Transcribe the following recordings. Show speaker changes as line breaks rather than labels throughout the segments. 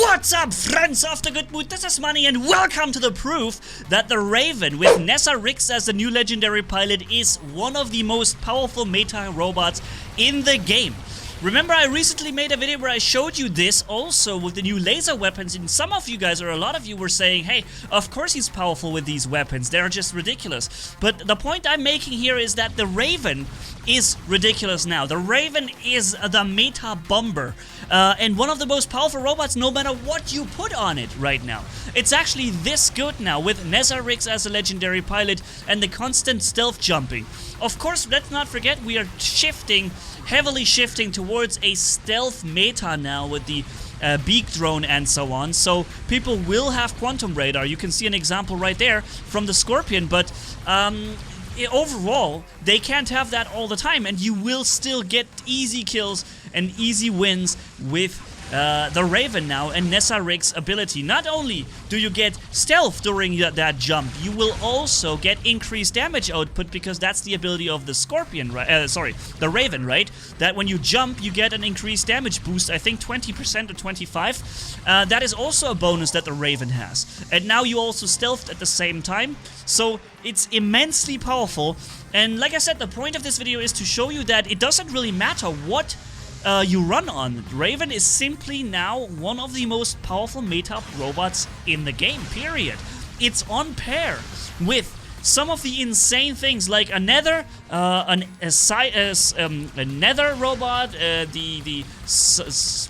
What's up, friends of the good mood? This is Manni and welcome to the proof that the Raven with Mk3 as the new legendary pilot is one of the most powerful meta robots in the game. Remember, I recently made a video where I showed you this also with the new laser weapons, and some of you guys, or a lot of you, were saying, hey, of course he's powerful with these weapons, they're just ridiculous. But the point I'm making here is that the Raven is ridiculous now. The Raven is the meta bomber, and one of the most powerful robots no matter what you put on it right now. It's actually this good now with Mk3 as a legendary pilot and the constant stealth jumping. Of course, let's not forget we are heavily shifting towards a stealth meta now with the beak drone and so on. So people will have quantum radar. You can see an example right there from the Scorpion, but overall they can't have that all the time, and you will still get easy kills and easy wins with the Raven now and Mk3's ability. Not only do you get stealth during that jump, you will also get increased damage output because that's the ability of the Scorpion, right? Sorry, the Raven, right? That when you jump, you get an increased damage boost, I think 20% or 25%. That is also a bonus that the Raven has. And now you also stealthed at the same time, so it's immensely powerful. And like I said, the point of this video is to show you that it doesn't really matter what you run on. Raven is simply now one of the most powerful meta robots in the game, period. It's on par with some of the insane things like a nether, a nether robot, the Cyrus,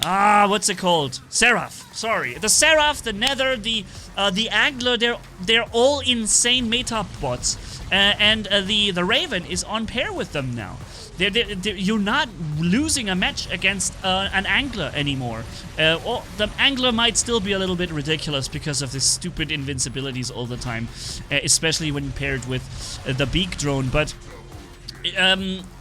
what's it called? Seraph. Sorry, the Seraph, the nether, the angler. They're all insane meta bots. And the Raven is on par with them now. You're not losing a match against an angler anymore. Or the angler might still be a little bit ridiculous because of the stupid invincibilities all the time, especially when paired with the beak drone. But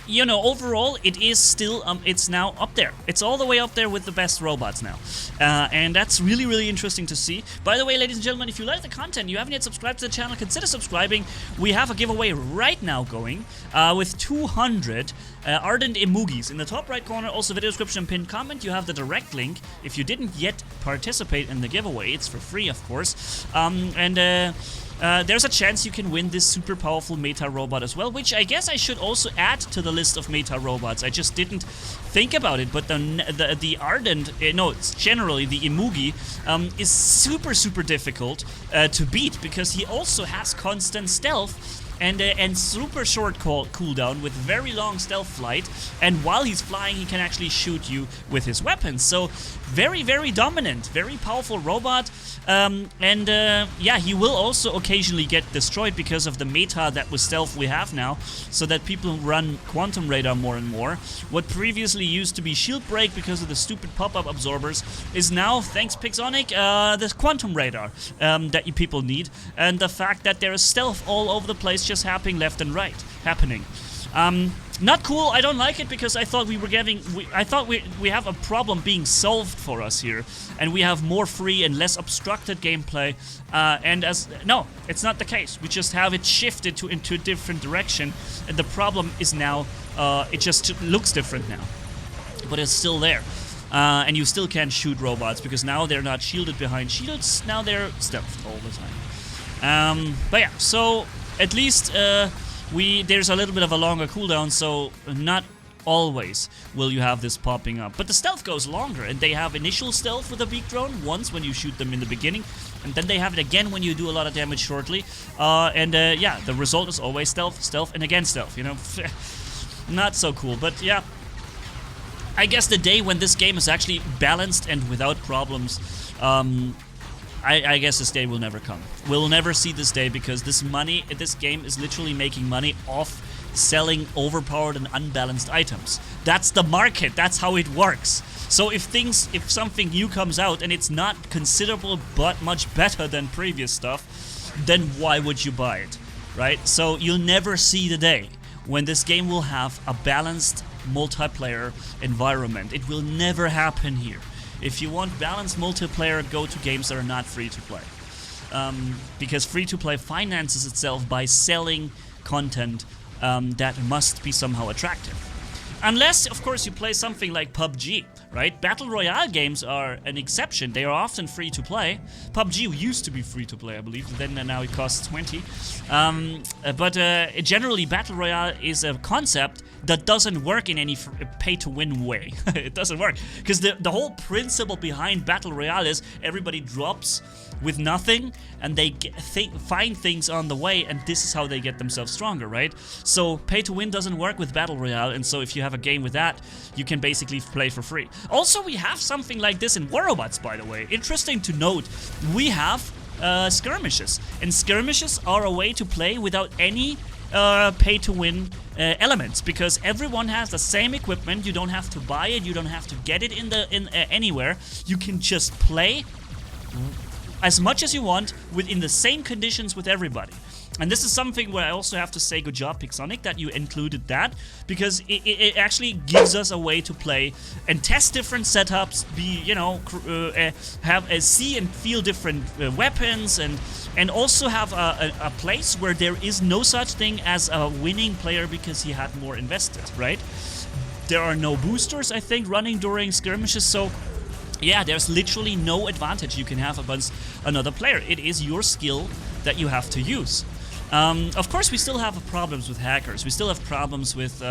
you know, overall, it is still, it's now up there. It's all the way up there with the best robots now. And that's really, really interesting to see. By the way, ladies and gentlemen, if you like the content, you haven't yet subscribed to the channel, consider subscribing. We have a giveaway right now going with 200 Ardent Emojis. In the top right corner, also video description, pinned comment, you have the direct link. If you didn't yet participate in the giveaway, it's for free, of course. There's a chance you can win this super powerful meta robot as well, which I guess I should also add to the list of meta robots. I just didn't think about it, but the Ardent, no, it's generally the Emoji, is super, super difficult to beat because he also has constant stealth and super short cooldown with very long stealth flight, and while he's flying he can actually shoot you with his weapons. So very, very dominant, very powerful robot. Yeah, he will also occasionally get destroyed because of the meta that with stealth we have now, so that people run quantum radar more and more. What previously used to be shield break because of the stupid pop-up absorbers is now, thanks Pixonic, the quantum radar that you people need, and the fact that there is stealth all over the place just happening left and right. Not cool. I don't like it because I thought we have a problem being solved for us here, and we have more free and less obstructed gameplay. No, it's not the case. We just have it shifted into a different direction, and the problem is now it just looks different now, but it's still there. And you still can't shoot robots because now they're not shielded behind shields. Now they're stealthed all the time. But yeah, so at least there's a little bit of a longer cooldown, so not always will you have this popping up. But the stealth goes longer, and they have initial stealth with a beak drone once when you shoot them in the beginning, and then they have it again when you do a lot of damage shortly. Yeah, the result is always stealth, stealth, and again stealth, you know. Not so cool, but yeah. I guess the day when this game is actually balanced and without problems, I guess this day will never come. We'll never see this day because this game is literally making money off selling overpowered and unbalanced items. That's the market. That's how it works. So if something new comes out and it's not considerable but much better than previous stuff, then why would you buy it, right? So you'll never see the day when this game will have a balanced multiplayer environment. It will never happen here. If you want balanced multiplayer, go to games that are not free-to-play. Because free-to-play finances itself by selling content that must be somehow attractive. Unless, of course, you play something like PUBG, right? Battle Royale games are an exception. They are often free to play. PUBG used to be free to play, I believe. Then now it costs 20. But generally, Battle Royale is a concept that doesn't work in any pay-to-win way. It doesn't work. Because the whole principle behind Battle Royale is everybody drops with nothing, and they find things on the way, and this is how they get themselves stronger, right? So pay-to-win doesn't work with Battle Royale, and so if you have a game with that, you can basically play for free. Also, we have something like this in Robots, by the way. Interesting to note, we have skirmishes, and skirmishes are a way to play without any pay-to-win elements, because everyone has the same equipment. You don't have to buy it, you don't have to get it anywhere. You can just play as much as you want within the same conditions with everybody. And this is something where I also have to say good job, Pixonic, that you included that, because it actually gives us a way to play and test different setups, see and feel different weapons, and also have a place where there is no such thing as a winning player because he had more invested, right? There are no boosters, I think, running during skirmishes, so yeah, there's literally no advantage you can have against another player. It is your skill that you have to use. Of course, we still have problems with hackers. We still have problems with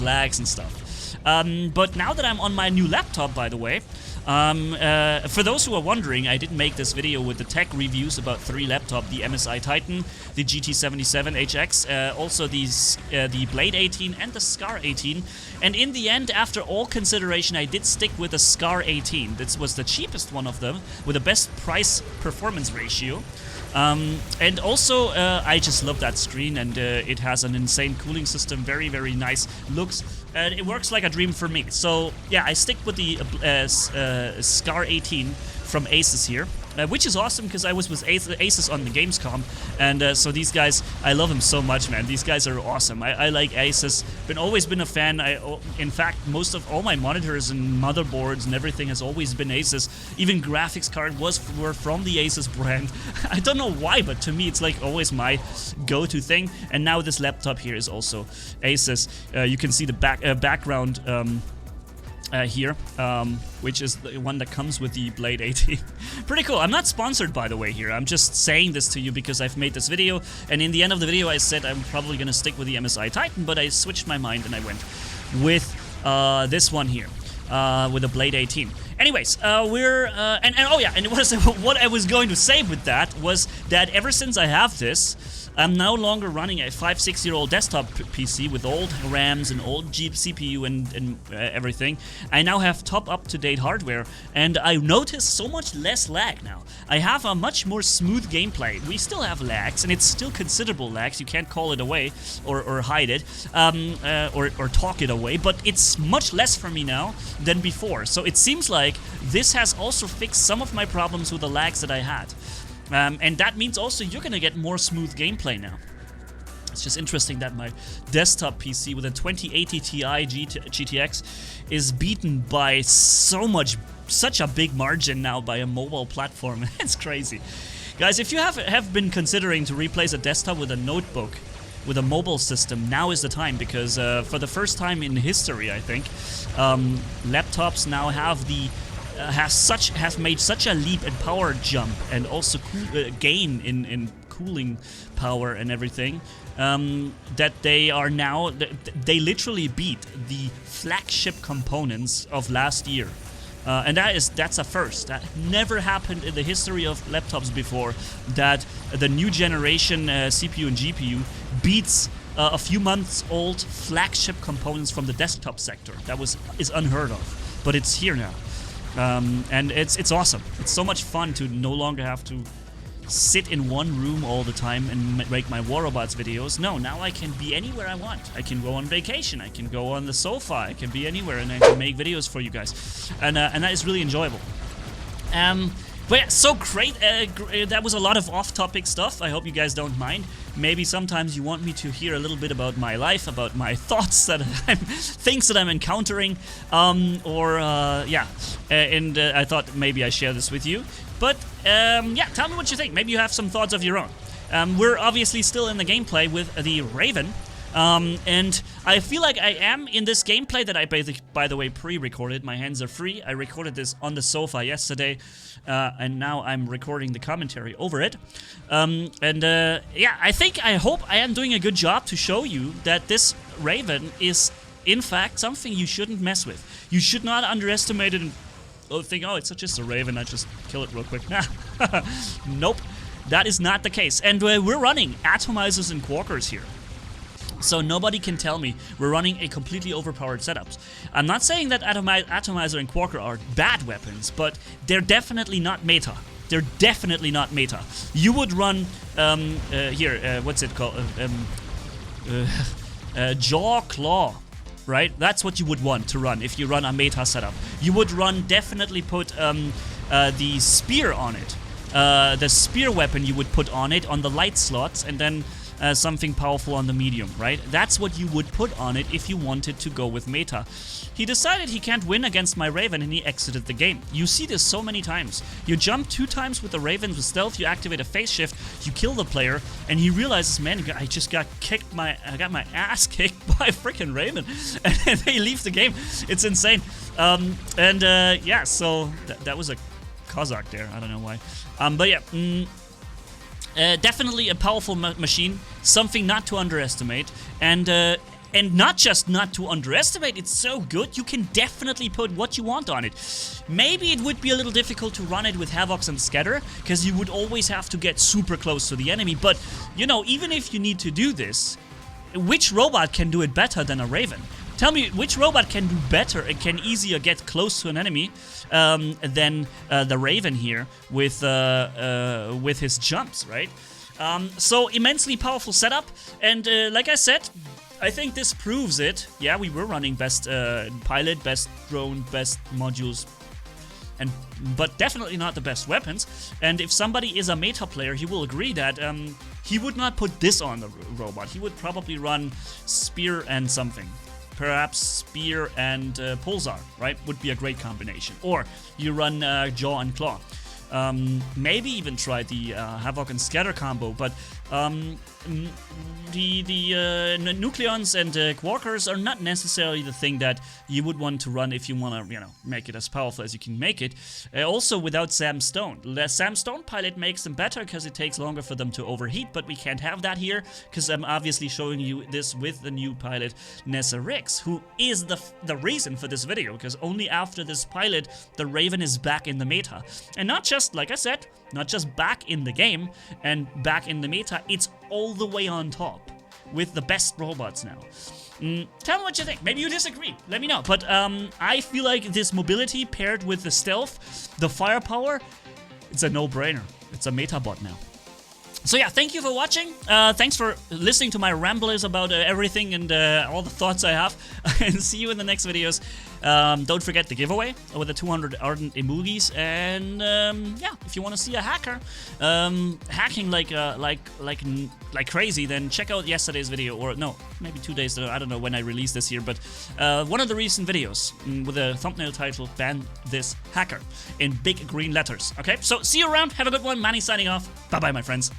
lags and stuff. But now that I'm on my new laptop, by the way, for those who are wondering, I did make this video with the tech reviews about 3 laptops: the MSI Titan, the GT77HX, also the Blade 18 and the Scar 18. And in the end, after all consideration, I did stick with the Scar 18. This was the cheapest one of them, with the best price-performance ratio. And also, I just love that screen, and it has an insane cooling system, very, very nice looks, and it works like a dream for me. So yeah, I stick with the Scar 18 from Asus here, which is awesome because I was with Asus on the Gamescom, and so these guys, I love them so much, man. These guys are awesome. I like Asus, always been a fan. In fact, most of all my monitors and motherboards and everything has always been Asus. Even graphics card were from the Asus brand. I don't know why, but to me it's like always my go-to thing. And now this laptop here is also Asus. You can see the background here, which is the one that comes with the Blade 18. Pretty cool. I'm not sponsored, by the way, here. I'm just saying this to you because I've made this video, and in the end of the video I said I'm probably gonna stick with the MSI Titan, but I switched my mind and I went with this one here, with the Blade 18. Anyways, what I was going to say with that was that ever since I have this, I'm no longer running a 5-6-year-old desktop PC with old RAMs and old CPU and everything. I now have up-to-date hardware, and I notice so much less lag now. I have a much more smooth gameplay. We still have lags, and it's still considerable lags. You can't call it away or hide it or talk it away, but it's much less for me now than before. So it seems like this has also fixed some of my problems with the lags that I had. And that means also you're gonna get more smooth gameplay now. It's just interesting that my desktop PC with a 2080 Ti GTX is beaten by such a big margin now by a mobile platform. It's crazy. Guys, if you have been considering to replace a desktop with a notebook, with a mobile system, now is the time, because for the first time in history, I think, laptops now have have made such a leap in power jump and also gain in cooling power and everything, that they are now, they literally beat the flagship components of last year. And that's a first. That never happened in the history of laptops before, that the new generation CPU and GPU beats a few months old flagship components from the desktop sector. That is unheard of, but it's here now. And it's awesome. It's so much fun to no longer have to sit in one room all the time and make my Robots videos. No, now I can be anywhere I want. I can go on vacation, I can go on the sofa, I can be anywhere, and I can make videos for you guys. And that is really enjoyable. But yeah, so great. That was a lot of off-topic stuff. I hope you guys don't mind. Maybe sometimes you want me to hear a little bit about my life, about my thoughts, things that I'm encountering, yeah. And I thought maybe I share this with you. But yeah, tell me what you think. Maybe you have some thoughts of your own. We're obviously still in the gameplay with the Raven. And I feel like I am in this gameplay that I by the way pre-recorded. My hands are free. I recorded this on the sofa yesterday, and now I'm recording the commentary over it. Yeah, I hope I am doing a good job to show you that this Raven is in fact something you shouldn't mess with. You should not underestimate it and think, oh, it's just a Raven, I just kill it real quick. Nope, that is not the case. And we're running atomizers and quarkers here. So nobody can tell me we're running a completely overpowered setup. I'm not saying that atomizer and quarker are bad weapons, but they're definitely not meta. They're definitely not meta. You would run, what's it called? Jaw Claw. Right? That's what you would want to run if you run a meta setup. You would definitely put the spear on it. The spear weapon you would put on it on the light slots, and then something powerful on the medium, right? That's what you would put on it if you wanted to go with meta. He decided he can't win against my Raven and he exited the game. You see this so many times. You jump 2 times with the Raven with stealth, you activate a phase shift, you kill the player, and he realizes, man, I just got I got my ass kicked by freaking Raven, and they leave the game. It's insane. Yeah, so that was a Kozak there. I don't know why. But yeah. Definitely a powerful machine, something not to underestimate, and not just not to underestimate, it's so good, you can definitely put what you want on it. Maybe it would be a little difficult to run it with Havocs and Scatter, because you would always have to get super close to the enemy, but, you know, even if you need to do this, which robot can do it better than a Raven? Tell me, which robot can do better and can easier get close to an enemy than the Raven here with his jumps, right? So immensely powerful setup, and like I said, I think this proves it. Yeah, we were running best pilot, best drone, best modules, but definitely not the best weapons. And if somebody is a meta player, he will agree that he would not put this on the robot. He would probably run Spear and something. Perhaps Spear and Pulsar, right? Would be a great combination. Or you run Jaw and Claw. Maybe even try the Havoc and Scatter combo, but the Nucleons and Quarkers are not necessarily the thing that you would want to run if you want to, you know, make it as powerful as you can make it. Also without Sam Stone. The Sam Stone pilot makes them better because it takes longer for them to overheat, but we can't have that here because I'm obviously showing you this with the new pilot Nessa Rix, who is the reason for this video, because only after this pilot the Raven is back in the meta. And not just, like I said, not just back in the game and back in the meta, it's all the way on top with the best robots now. Tell me what you think. Maybe you disagree. Let me know. But I feel like this mobility paired with the stealth, the firepower, it's a no-brainer. It's a meta bot now. So yeah, thank you for watching. Thanks for listening to my ramblers about everything and all the thoughts I have. And see you in the next videos. Don't forget the giveaway with the 200 ardent emojis. And yeah, if you want to see a hacker hacking like crazy, then check out yesterday's video, or no, maybe 2 days ago. I don't know when I released this here, but one of the recent videos with a thumbnail title "Ban This Hacker" in big green letters. Okay, so see you around. Have a good one. Manni signing off. Bye bye, my friends.